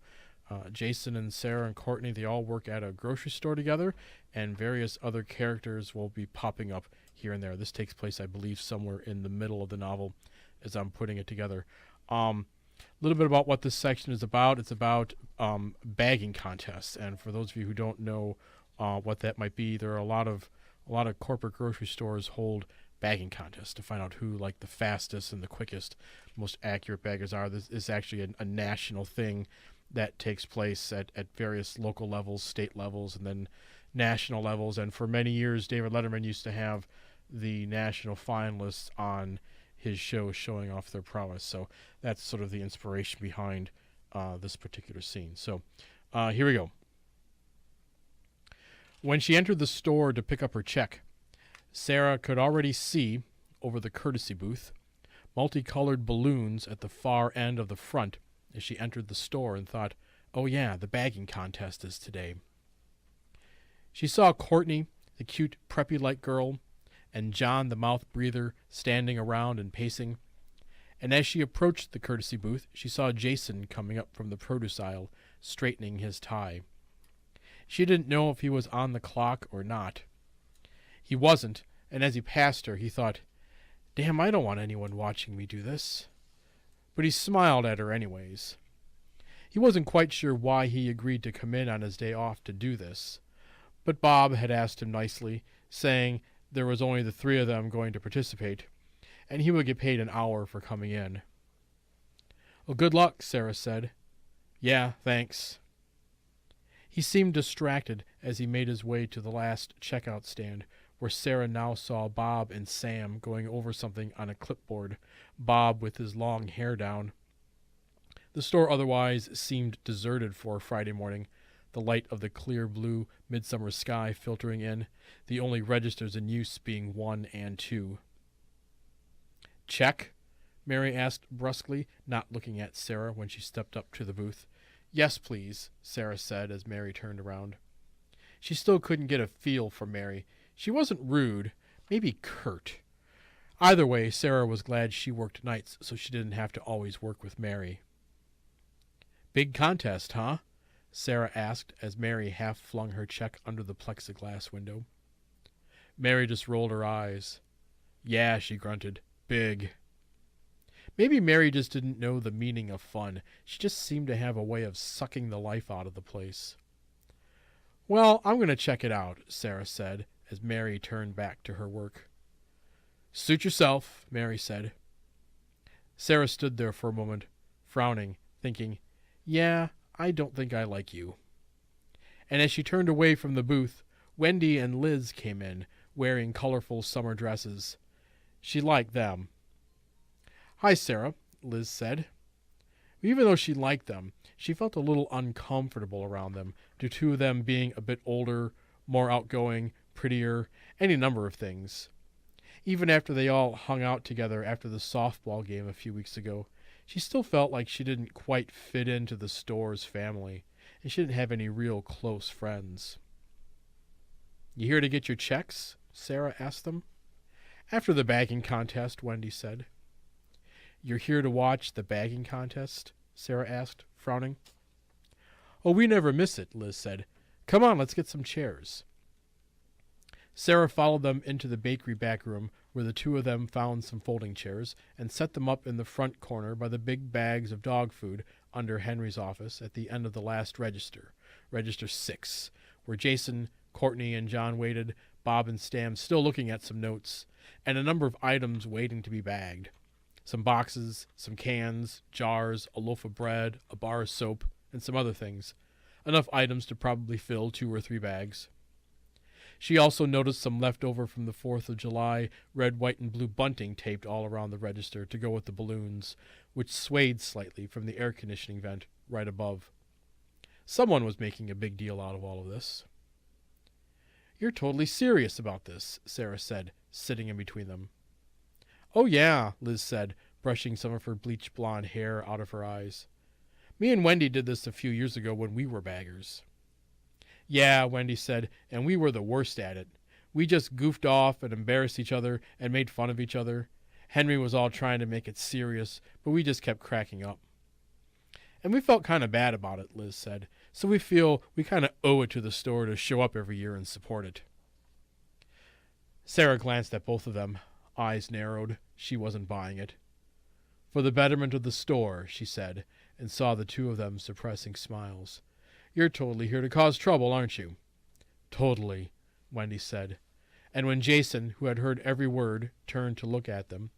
Speaker 1: Jason and Sarah and Courtney, they all work at a grocery store together, and various other characters will be popping up here and there. This takes place, I believe, somewhere in the middle of the novel as I'm putting it together. A little bit about what this section is about. It's about bagging contests, and for those of you who don't know what that might be, there are a lot of corporate grocery stores hold bagging contests to find out who like the fastest and the quickest, most accurate baggers are. This is actually a national thing that takes place at various local levels, state levels, and then national levels. And for many years, David Letterman used to have the national finalists on his show showing off their prowess. So that's sort of the inspiration behind this particular scene. So here we go. When she entered the store to pick up her check, Sarah could already see, over the courtesy booth, multicolored balloons at the far end of the front as she entered the store and thought, "Oh yeah, the bagging contest is today." She saw Courtney, the cute, preppy-like girl, and John, the mouth breather, standing around and pacing. And as she approached the courtesy booth, she saw Jason coming up from the produce aisle, straightening his tie. She didn't know if he was on the clock or not. He wasn't, and as he passed her, he thought, "Damn, I don't want anyone watching me do this." But he smiled at her anyways. He wasn't quite sure why he agreed to come in on his day off to do this, but Bob had asked him nicely, saying there was only the three of them going to participate, and he would get paid an hour for coming in. "Well, good luck," Sarah said. "Yeah, thanks." He seemed distracted as he made his way to the last checkout stand, where Sarah now saw Bob and Sam going over something on a clipboard, Bob with his long hair down. The store otherwise seemed deserted for a Friday morning, the light of the clear blue midsummer sky filtering in, the only registers in use being 1 and 2. "Check?" Mary asked brusquely, not looking at Sarah when she stepped up to the booth. "Yes, please," Sarah said as Mary turned around. She still couldn't get a feel for Mary. She wasn't rude, maybe curt. Either way, Sarah was glad she worked nights so she didn't have to always work with Mary. "Big contest, huh?" Sarah asked as Mary half flung her check under the plexiglass window. Mary just rolled her eyes. "Yeah," she grunted. "Big." Maybe Mary just didn't know the meaning of fun. She just seemed to have a way of sucking the life out of the place. Well, I'm going to check it out, Sarah said, as Mary turned back to her work. Suit yourself, Mary said. Sarah stood there for a moment, frowning, thinking, yeah, I don't think I like you. And as she turned away from the booth, Wendy and Liz came in, wearing colorful summer dresses. She liked them. Hi, Sarah, Liz said. Even though she liked them, she felt a little uncomfortable around them, due to them being a bit older, more outgoing, prettier, any number of things. Even after they all hung out together after the softball game a few weeks ago, she still felt like she didn't quite fit into the store's family, and she didn't have any real close friends. You here to get your checks? Sarah asked them. After the bagging contest, Wendy said. You're here to watch the bagging contest? Sarah asked, frowning. Oh, we never miss it, Liz said. Come on, let's get some chairs. Sarah followed them into the bakery back room, where the two of them found some folding chairs and set them up in the front corner by the big bags of dog food under Henry's office at the end of the last register, Register 6, where Jason, Courtney, and John waited, Bob and Stam still looking at some notes, and a number of items waiting to be bagged. Some boxes, some cans, jars, a loaf of bread, a bar of soap, and some other things. Enough items to probably fill 2 or 3 bags. She also noticed some leftover from the 4th of July red, white, and blue bunting taped all around the register to go with the balloons, which swayed slightly from the air conditioning vent right above. Someone was making a big deal out of all of this. You're totally serious about this, Sarah said, sitting in between them. Oh, yeah, Liz said, brushing some of her bleached blonde hair out of her eyes. Me and Wendy did this a few years ago when we were baggers. Yeah, Wendy said, and we were the worst at it. We just goofed off and embarrassed each other and made fun of each other. Henry was all trying to make it serious, but we just kept cracking up. And we felt kind of bad about it, Liz said, so we feel we kind of owe it to the store to show up every year and support it. Sarah glanced at both of them, eyes narrowed. She wasn't buying it. For the betterment of the store, she said, and saw the two of them suppressing smiles. You're totally here to cause trouble, aren't you? Totally, Wendy said. And when Jason, who had heard every word, turned to look at them,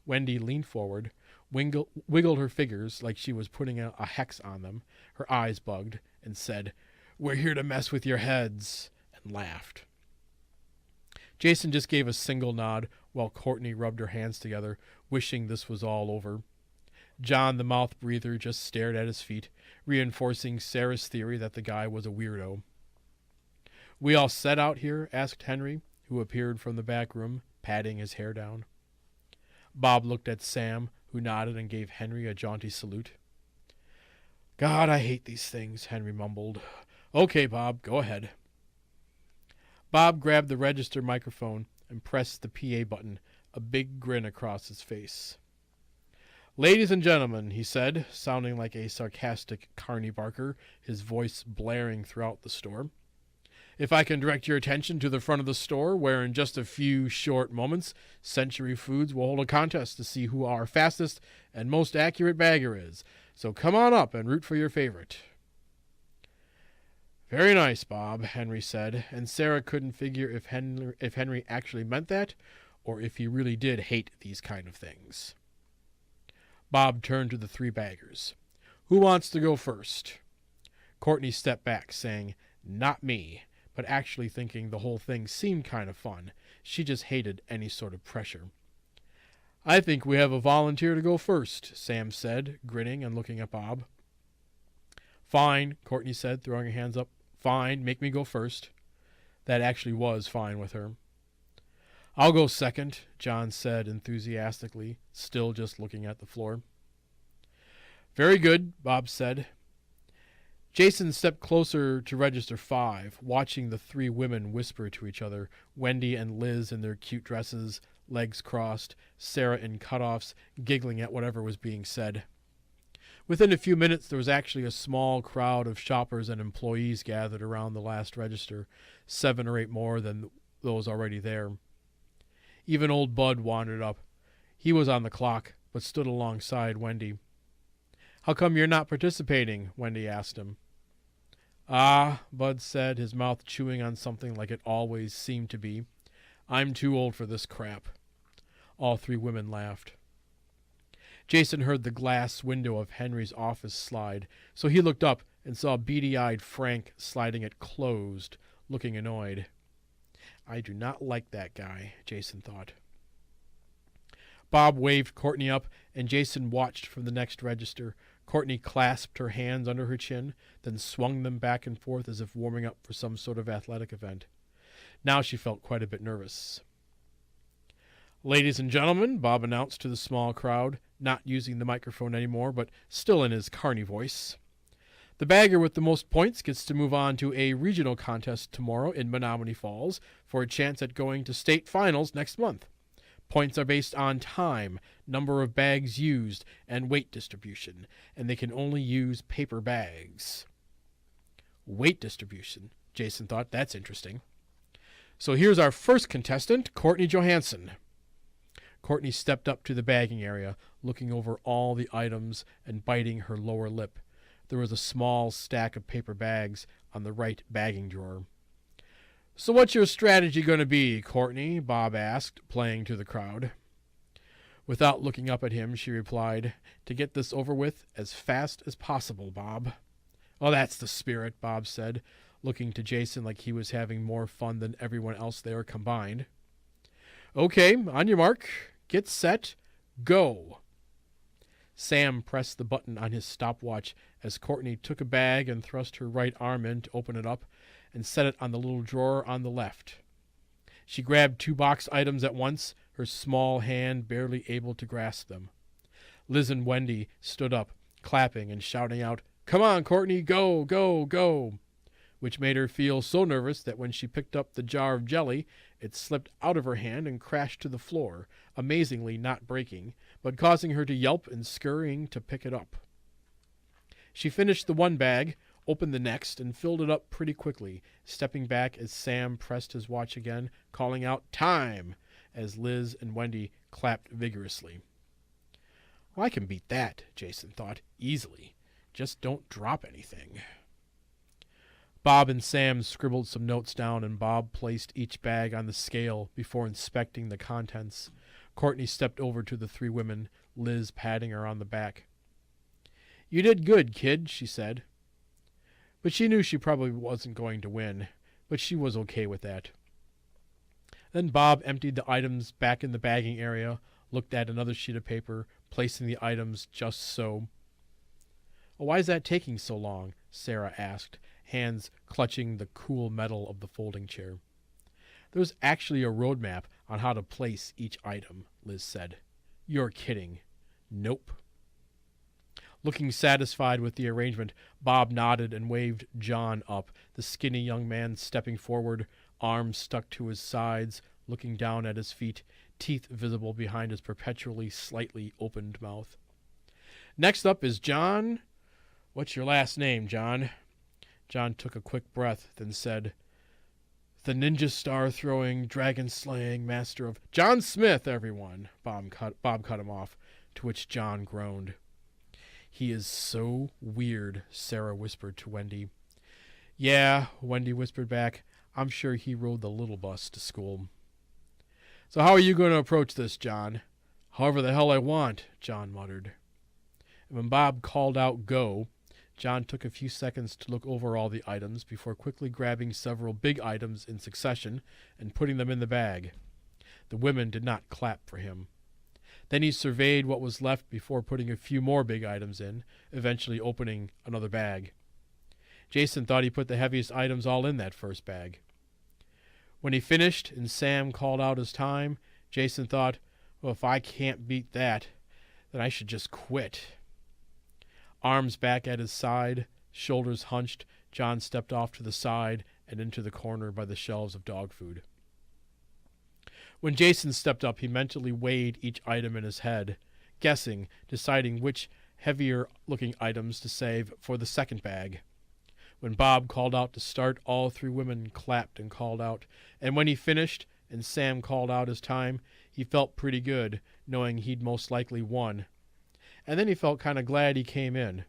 Speaker 1: Wendy leaned forward, wiggled her fingers like she was putting a hex on them, her eyes bugged, and said, We're here to mess with your heads, and laughed. Jason just gave a single nod while Courtney rubbed her hands together, wishing this was all over. John, the mouth breather, just stared at his feet, reinforcing Sarah's theory that the guy was a weirdo. We all set out here? Asked Henry, who appeared from the back room, patting his hair down. Bob looked at Sam, who nodded and gave Henry a jaunty salute. God, I hate these things, Henry mumbled. Okay, Bob, go ahead. Bob grabbed the register microphone and pressed the PA button, a big grin across his face. Ladies and gentlemen, he said, sounding like a sarcastic carny barker, his voice blaring throughout the store. If I can direct your attention to the front of the store, where in just a few short moments, Century Foods will hold a contest to see who our fastest and most accurate bagger is. So come on up and root for your favorite. Very nice, Bob, Henry said, and Sarah couldn't figure if Henry actually meant that, or if he really did hate these kind of things. Bob turned to the 3 baggers. Who wants to go first? Courtney stepped back, saying, Not me, but actually thinking the whole thing seemed kind of fun. She just hated any sort of pressure. I think we have a volunteer to go first, Sam said, grinning and looking at Bob. Fine, Courtney said, throwing her hands up. Fine, make me go first. That actually was fine with her. I'll go second, John said enthusiastically, still just looking at the floor. Very good, Bob said. Jason stepped closer to Register 5, watching the 3 women whisper to each other, Wendy and Liz in their cute dresses, legs crossed, Sarah in cutoffs, giggling at whatever was being said. Within a few minutes, there was actually a small crowd of shoppers and employees gathered around the last register, 7 or 8 more than those already there. Even old Bud wandered up. He was on the clock, but stood alongside Wendy. "How come you're not participating?" Wendy asked him. "Ah," Bud said, his mouth chewing on something like it always seemed to be. "I'm too old for this crap." All three women laughed. Jason heard the glass window of Henry's office slide, so he looked up and saw beady-eyed Frank sliding it closed, looking annoyed. I do not like that guy, Jason thought. Bob waved Courtney up, and Jason watched from the next register. Courtney clasped her hands under her chin, then swung them back and forth as if warming up for some sort of athletic event. Now she felt quite a bit nervous. "Ladies and gentlemen," Bob announced to the small crowd, not using the microphone anymore, but still in his carny voice. "The bagger with the most points gets to move on to a regional contest tomorrow in Menominee Falls for a chance at going to state finals next month. Points are based on time, number of bags used, and weight distribution, and they can only use paper bags." Weight distribution, Jason thought. That's interesting. "So here's our first contestant, Courtney Johansson." Courtney stepped up to the bagging area, looking over all the items and biting her lower lip. There was a small stack of paper bags on the right bagging drawer. "So what's your strategy going to be, Courtney?" Bob asked, playing to the crowd. Without looking up at him, she replied, "To get this over with as fast as possible, Bob." "Oh, that's the spirit," Bob said, looking to Jason like he was having more fun than everyone else there combined. "Okay, on your mark, get set, go." Sam pressed the button on his stopwatch as Courtney took a bag and thrust her right arm in to open it up and set it on the little drawer on the left. She grabbed 2 box items at once, her small hand barely able to grasp them. Liz and Wendy stood up, clapping and shouting out, "Come on, Courtney, go, go, go," which made her feel so nervous that when she picked up the jar of jelly, it slipped out of her hand and crashed to the floor, amazingly not breaking, but causing her to yelp and scurrying to pick it up. She finished the one bag, opened the next, and filled it up pretty quickly, stepping back as Sam pressed his watch again, calling out, "Time!" as Liz and Wendy clapped vigorously. "Well, I can beat that," Jason thought, easily. "Just don't drop anything." Bob and Sam scribbled some notes down, and Bob placed each bag on the scale before inspecting the contents. Courtney stepped over to the 3 women, Liz patting her on the back. "You did good, kid," she said. But she knew she probably wasn't going to win, but she was okay with that. Then Bob emptied the items back in the bagging area, looked at another sheet of paper, placing the items just so. "Why is that taking so long?" Sarah asked, hands clutching the cool metal of the folding chair. "There's actually a road map on how to place each item," Liz said. "You're kidding." "Nope." Looking satisfied with the arrangement, Bob nodded and waved John up, the skinny young man stepping forward, arms stuck to his sides, looking down at his feet, teeth visible behind his perpetually slightly opened mouth. "Next up is John. What's your last name, John?" John took a quick breath, then said, "The ninja star-throwing, dragon-slaying master of—" "John Smith, everyone," Bob cut him off, to which John groaned. "He is so weird," Sarah whispered to Wendy. "Yeah," Wendy whispered back, "I'm sure he rode the little bus to school." "So how are you going to approach this, John?" "However the hell I want," John muttered. And when Bob called out go, John took a few seconds to look over all the items before quickly grabbing several big items in succession and putting them in the bag. The women did not clap for him. Then he surveyed what was left before putting a few more big items in, eventually opening another bag. Jason thought he put the heaviest items all in that first bag. When he finished and Sam called out his time, Jason thought, well, if I can't beat that, then I should just quit. Arms back at his side, shoulders hunched, John stepped off to the side and into the corner by the shelves of dog food. When Jason stepped up, he mentally weighed each item in his head, guessing, deciding which heavier-looking items to save for the second bag. When Bob called out to start, all 3 women clapped and called out, and when he finished and Sam called out his time, he felt pretty good, knowing he'd most likely won. And then he felt kind of glad he came in.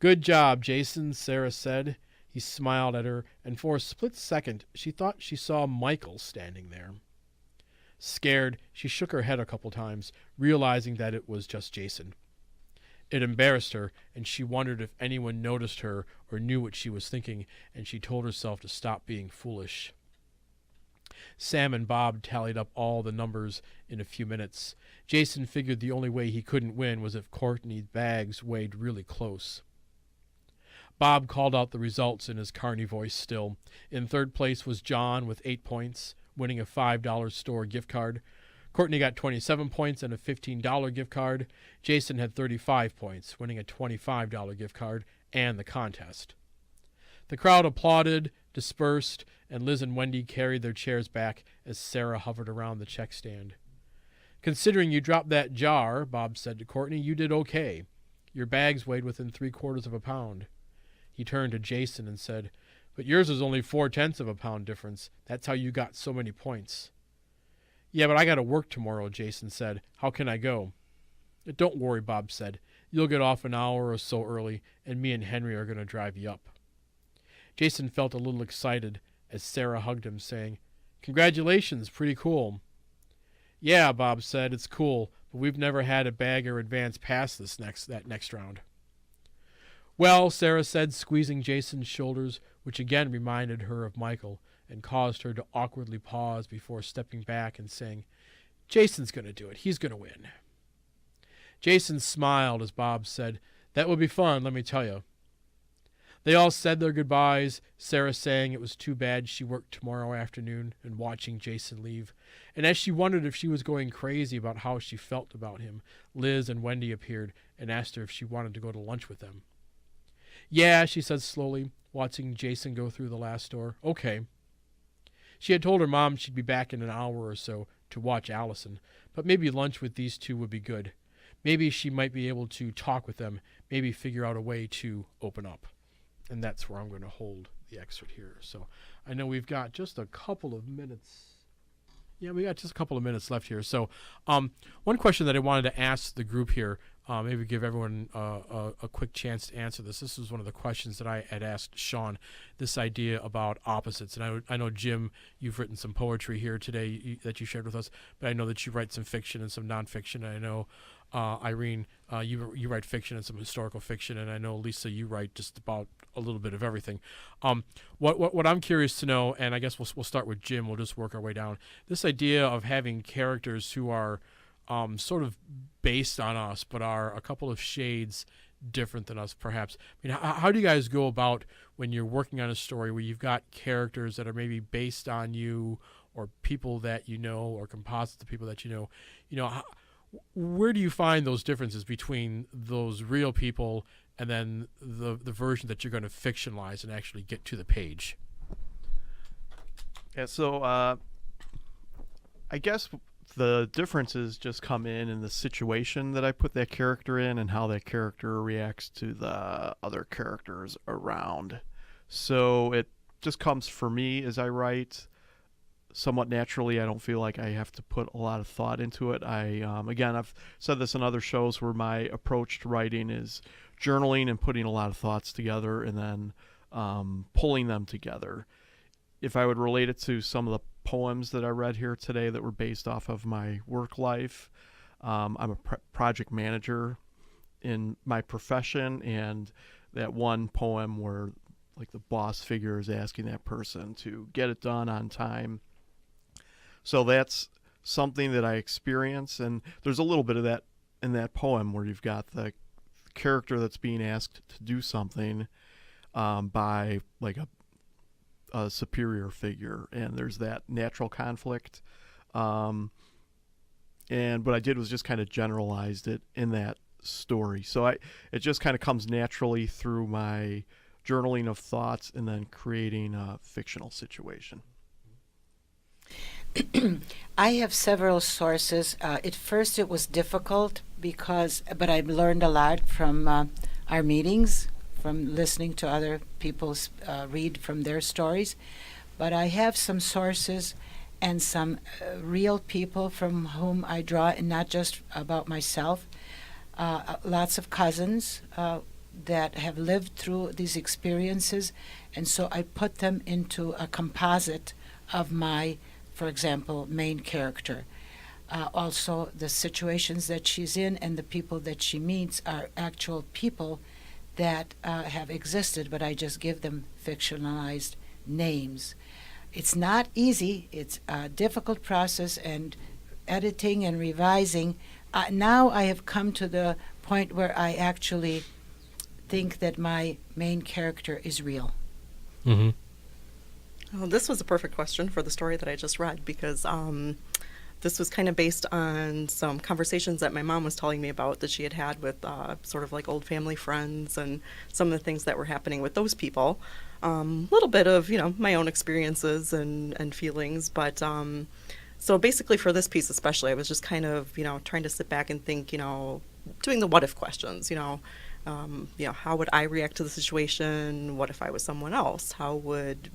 Speaker 1: "Good job, Jason," Sarah said. He smiled at her, and for a split second she thought she saw Michael standing there. Scared, she shook her head a couple times, realizing that it was just Jason. It embarrassed her, and she wondered if anyone noticed her or knew what she was thinking, and she told herself to stop being foolish. Sam and Bob tallied up all the numbers in a few minutes. Jason figured the only way he couldn't win was if Courtney's bags weighed really close. Bob called out the results in his carny voice still. In third place was John with 8 points, winning a $5 store gift card. Courtney got 27 points and a $15 gift card. Jason had 35 points, winning a $25 gift card and the contest. The crowd applauded, dispersed, and Liz and Wendy carried their chairs back as Sarah hovered around the check stand. "Considering you dropped that jar," Bob said to Courtney, "you did okay. Your bags weighed within 3/4 of a pound." He turned to Jason and said, "But yours is only 4/10 of a pound difference. That's how you got so many points." "Yeah, but I got to work tomorrow," Jason said. "How can I go?" "Don't worry," Bob said. "You'll get off an hour or so early, and me and Henry are going to drive you up." Jason felt a little excited as Sarah hugged him, saying, "Congratulations, pretty cool." "Yeah," Bob said, "it's cool, but we've never had a bagger advance past that next round." "Well," Sarah said, squeezing Jason's shoulders, which again reminded her of Michael and caused her to awkwardly pause before stepping back and saying, "Jason's going to do it. He's going to win." Jason smiled as Bob said, "That will be fun, let me tell you." They all said their goodbyes, Sarah saying it was too bad she worked tomorrow afternoon and watching Jason leave. And as she wondered if she was going crazy about how she felt about him, Liz and Wendy appeared and asked her if she wanted to go to lunch with them. "Yeah," she said slowly, watching Jason go through the last door. "Okay." She had told her mom she'd be back in an hour or so to watch Allison, but maybe lunch with these two would be good. Maybe she might be able to talk with them, maybe figure out a way to open up. And that's where I'm going to hold the excerpt here. So I know we've got just a couple of minutes. Yeah, we got just a couple of minutes left here. So one question that I wanted to ask the group here, maybe give everyone a quick chance to answer this. This was one of the questions that I had asked Shawn, this idea about opposites. And I know, Jim, you've written some poetry here today that you shared with us, but I know that you write some fiction and some nonfiction. And I know, Irene, you write fiction and some historical fiction. And I know, Lisa, you write just about a little bit of everything. What I'm curious to know, and I guess we'll start with Jim, we'll just work our way down, this idea of having characters who are sort of based on us, but are a couple of shades different than us, perhaps. I mean, how do you guys go about when you're working on a story where you've got characters that are maybe based on you or people that you know or composites of people that you know? Where do you find those differences between those real people and then the version that you're going to fictionalize and actually get to the page?
Speaker 3: Yeah, so I guess the differences just come in the situation that I put that character in and how that character reacts to the other characters around. So it just comes for me as I write somewhat naturally. I don't feel like I have to put a lot of thought into it. Again, I've said this in other shows where my approach to writing is journaling and putting a lot of thoughts together and then pulling them together. If I would relate it to some of the poems that I read here today that were based off of my work life, I'm a project manager in my profession, and that one poem where like the boss figure is asking that person to get it done on time. So that's something that I experience, and there's a little bit of that in that poem where you've got the character that's being asked to do something by like a superior figure, and there's that natural conflict. And what I did was just kind of generalized it in that story. So it just kind of comes naturally through my journaling of thoughts and then creating a fictional situation.
Speaker 4: I have several sources. At first it was difficult but I've learned a lot from our meetings, from listening to other people read from their stories. But I have some sources, and some real people from whom I draw, and not just about myself. Lots of cousins that have lived through these experiences, and so I put them into a composite of my, for example, main character. Also, the situations that she's in and the people that she meets are actual people that have existed, but I just give them fictionalized names. It's not easy. It's a difficult process, and editing and revising. Now I have come to the point where I actually think that my main character is real.
Speaker 1: Mm-hmm.
Speaker 5: Well, this was a perfect question for the story that I just read, because this was kind of based on some conversations that my mom was telling me about that she had had with sort of like old family friends, and some of the things that were happening with those people. A little bit of, my own experiences and feelings. But so basically for this piece especially, I was just kind of, trying to sit back and think, doing the what if questions, how would I react to the situation? What if I was someone else? How would,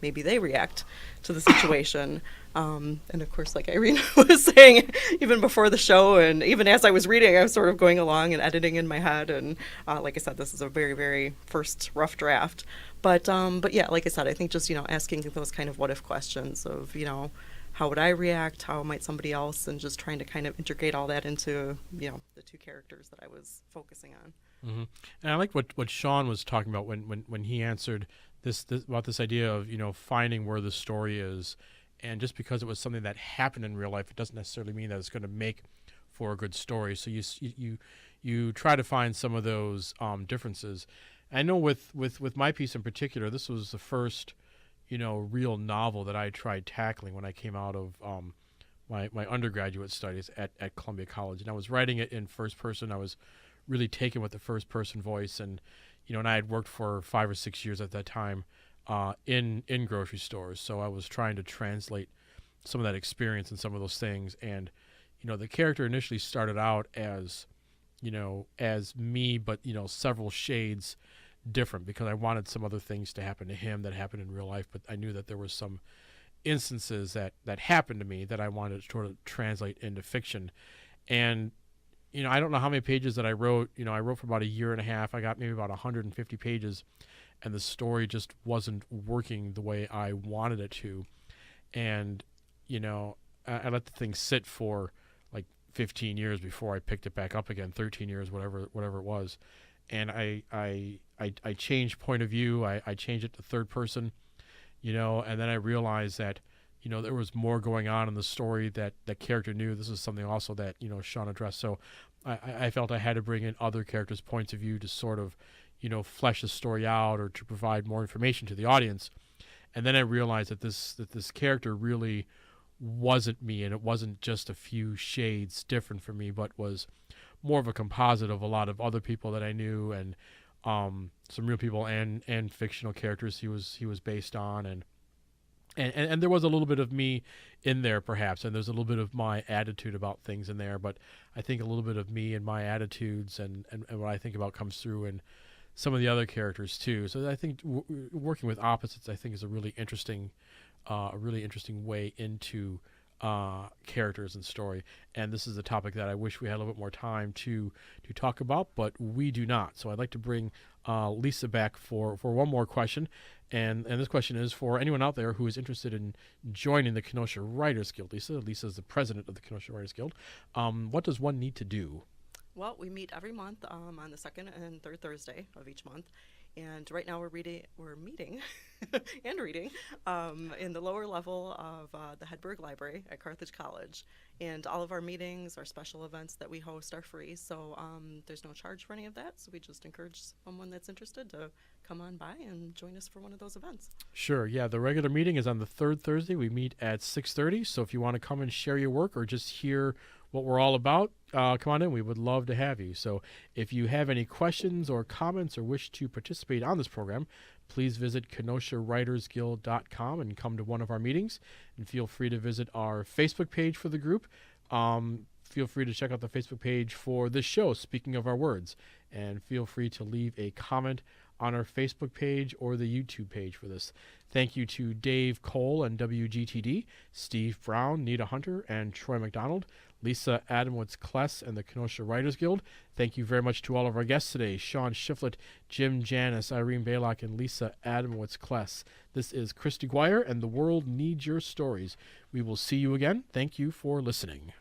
Speaker 5: maybe they react to the situation? And of course, like Irene was saying, even before the show and even as I was reading, I was sort of going along and editing in my head. And like I said, this is a very, very first rough draft. But yeah, like I said, I think just, asking those kind of what if questions of, how would I react? How might somebody else? And just trying to kind of integrate all that into, the two characters that I was focusing on.
Speaker 1: Mm-hmm. And I like what Shawn was talking about when he answered this about this idea of, finding where the story is. And just because it was something that happened in real life, it doesn't necessarily mean that it's going to make for a good story. So you try to find some of those differences. I know with my piece in particular, this was the first, real novel that I tried tackling when I came out of my undergraduate studies at Columbia College. And I was writing it in first person. I was really taken with the first person voice. And, and I had worked for 5 or 6 years at that time in grocery stores. So I was trying to translate some of that experience and some of those things. And, the character initially started out as me, but, several shades different, because I wanted some other things to happen to him that happened in real life. But I knew that there were some instances that happened to me that I wanted to sort of translate into fiction. And, I don't know how many pages that I wrote. I wrote for about a year and a half. I got maybe about 150 pages, and the story just wasn't working the way I wanted it to. And, I let the thing sit for like 15 years before I picked it back up again, 13 years, whatever it was. And I changed point of view. I changed it to third person, and then I realized that, there was more going on in the story that the character knew. This is something also that, Shawn addressed. So I felt I had to bring in other characters' points of view to sort of, flesh the story out or to provide more information to the audience. And then I realized that this character really wasn't me, and it wasn't just a few shades different from me, but was more of a composite of a lot of other people that I knew, and some real people and fictional characters he was based on, and there was a little bit of me in there perhaps, and there's a little bit of my attitude about things in there, but I think a little bit of me and my attitudes and what I think about comes through in some of the other characters too. So I think working with opposites, I think, is a really interesting way into characters and story. And this is a topic that I wish we had a little bit more time to talk about, but we do not. So I'd like to bring Lisa back for one more question. And this question is for anyone out there who is interested in joining the Kenosha Writers Guild. Lisa is the president of the Kenosha Writers Guild. What does one need to do?
Speaker 5: Well, we meet every month on the second and third Thursday of each month. And right now we're meeting and reading in the lower level of the Hedberg Library at Carthage College. And all of our meetings, our special events that we host are free. So there's no charge for any of that. So we just encourage someone that's interested to come on by and join us for one of those events.
Speaker 1: Sure. Yeah. The regular meeting is on the third Thursday. We meet at 6:30. So if you want to come and share your work or just hear what we're all about, come on in. We would love to have you. So if you have any questions or comments or wish to participate on this program, please visit KenoshaWritersGuild.com and come to one of our meetings. And feel free to visit our Facebook page for the group. Feel free to check out the Facebook page for this show, Speaking of Our Words. And feel free to leave a comment on our Facebook page or the YouTube page for this. Thank you to Dave Cole and WGTD, Steve Brown, Nita Hunter, and Troy McDonald, Lisa Adamowicz Kless, and the Kenosha Writers Guild. Thank you very much to all of our guests today, Shawn, Shiflett, Jim Janus, Irene Bilak, and Lisa Adamowicz Kless. This is Chris DeGuire, and the world needs your stories. We will see you again. Thank you for listening.